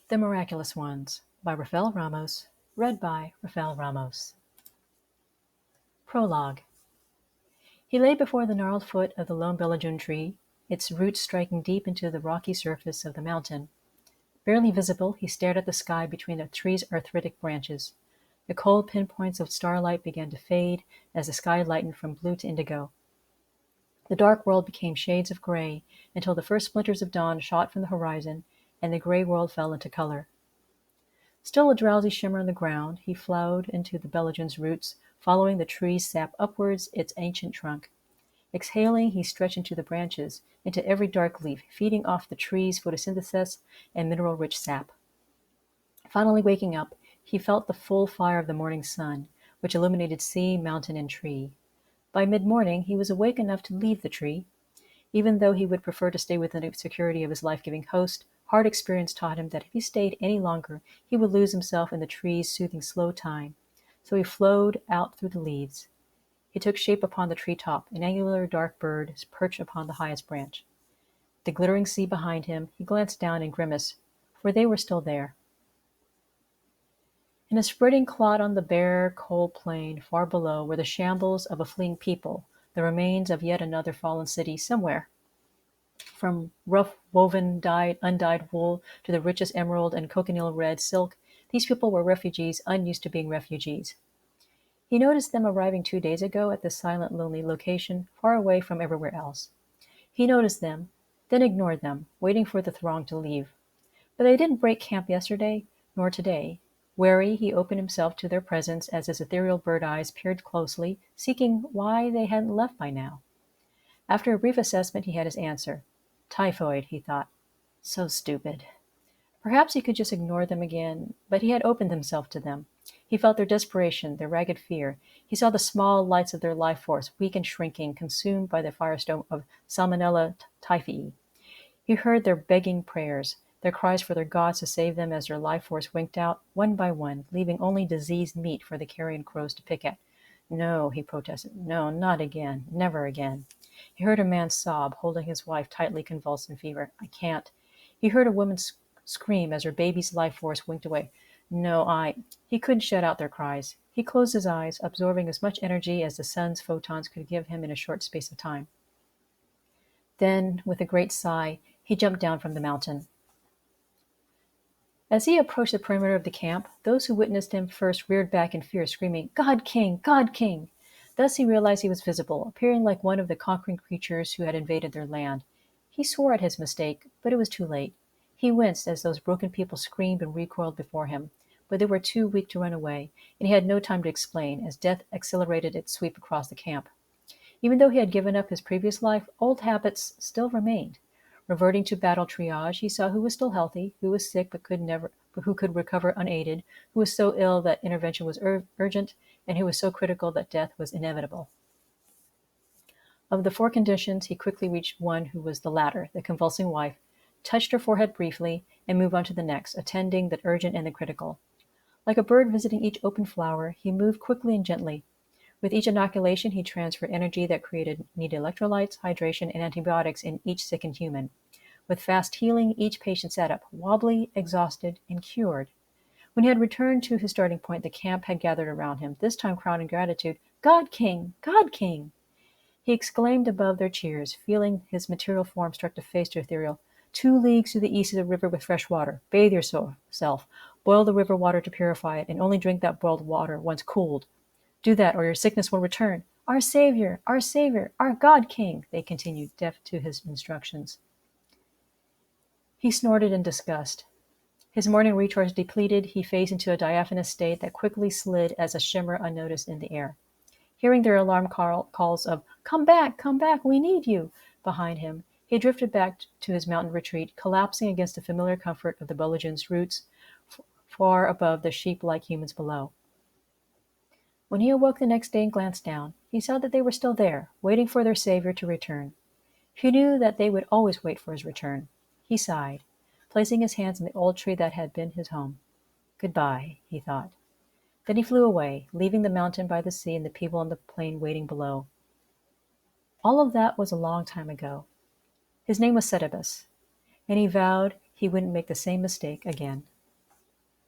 The Miraculous Ones by Rafael Ramos, read by Rafael Ramos. Prologue. He lay before the gnarled foot of the lone belgian tree, its roots striking deep into the rocky surface of the mountain. Barely visible, he stared at the sky between the tree's arthritic branches. The cold pinpoints of starlight began to fade as the sky lightened from blue to indigo. The dark world became shades of gray until the first splinters of dawn shot from the horizon and the gray world fell into color. Still a drowsy shimmer on the ground, he flowed into the belgian's roots, following the tree's sap upwards its ancient trunk. Exhaling, he stretched into the branches, into every dark leaf, feeding off the tree's photosynthesis and mineral-rich sap. Finally waking up, he felt the full fire of the morning sun, which illuminated sea, mountain, and tree. By mid-morning, he was awake enough to leave the tree. Even though he would prefer to stay within the security of his life-giving host, hard experience taught him that if he stayed any longer, he would lose himself in the tree's soothing slow time. So he flowed out through the leaves. He took shape upon the treetop, an angular dark bird perched upon the highest branch. The glittering sea behind him, he glanced down and grimaced, for they were still there. In a spreading clot on the bare, cold plain far below were the shambles of a fleeing people, the remains of yet another fallen city somewhere. From rough-woven, undyed wool to the richest emerald and cochineal red silk, these people were refugees unused to being refugees. He noticed them arriving 2 days ago at this silent, lonely location, far away from everywhere else. He noticed them, then ignored them, waiting for the throng to leave. But they didn't break camp yesterday, nor today. Wary, he opened himself to their presence as his ethereal bird eyes peered closely, seeking why they hadn't left by now. After a brief assessment, he had his answer. Typhoid, he thought. So stupid. Perhaps he could just ignore them again, but he had opened himself to them. He felt their desperation, their ragged fear. He saw the small lights of their life force, weak and shrinking, consumed by the firestorm of Salmonella typhi. He heard their begging prayers, their cries for their gods to save them as their life force winked out, one by one, leaving only diseased meat for the carrion crows to pick at. No, he protested. No, not again. Never again. He heard a man sob, holding his wife tightly convulsed in fever. I can't. He heard a woman scream as her baby's life force winked away. No. He couldn't shut out their cries. He closed his eyes, absorbing as much energy as the sun's photons could give him in a short space of time. Then, with a great sigh, he jumped down from the mountain. As he approached the perimeter of the camp, those who witnessed him first reared back in fear, screaming, God King! God King! Thus he realized he was visible, appearing like one of the conquering creatures who had invaded their land. He swore at his mistake, but it was too late. He winced as those broken people screamed and recoiled before him, but they were too weak to run away, and he had no time to explain, as death accelerated its sweep across the camp. Even though he had given up his previous life, old habits still remained. Reverting to battle triage, he saw who was still healthy, who was sick but who could recover unaided, who was so ill that intervention was urgent, and who was so critical that death was inevitable. Of the 4 conditions, he quickly reached one who was the latter, the convulsing wife, touched her forehead briefly, and moved on to the next, attending the urgent and the critical. Like a bird visiting each open flower, he moved quickly and gently. With each inoculation, he transferred energy that needed electrolytes, hydration, and antibiotics in each sickened human. With fast healing, each patient sat up, wobbly, exhausted, and cured. When he had returned to his starting point, the camp had gathered around him, this time crowding gratitude. God King! God King! He exclaimed above their cheers, feeling his material form start to face to ethereal. 2 leagues to the east is a river with fresh water. Bathe yourself. Boil the river water to purify it, and only drink that boiled water once cooled. Do that, or your sickness will return. Our Savior, our God King, they continued, deaf to his instructions. He snorted in disgust. His morning recharge depleted, he phased into a diaphanous state that quickly slid as a shimmer unnoticed in the air. Hearing their alarm calls of, come back, we need you, behind him, he drifted back to his mountain retreat, collapsing against the familiar comfort of the belgian's roots, far above the sheep-like humans below. When he awoke the next day and glanced down, he saw that they were still there, waiting for their Savior to return. He knew that they would always wait for his return. He sighed, placing his hands in the old tree that had been his home. Goodbye, he thought. Then he flew away, leaving the mountain by the sea and the people on the plain waiting below. All of that was a long time ago. His name was Setebus, and he vowed he wouldn't make the same mistake again.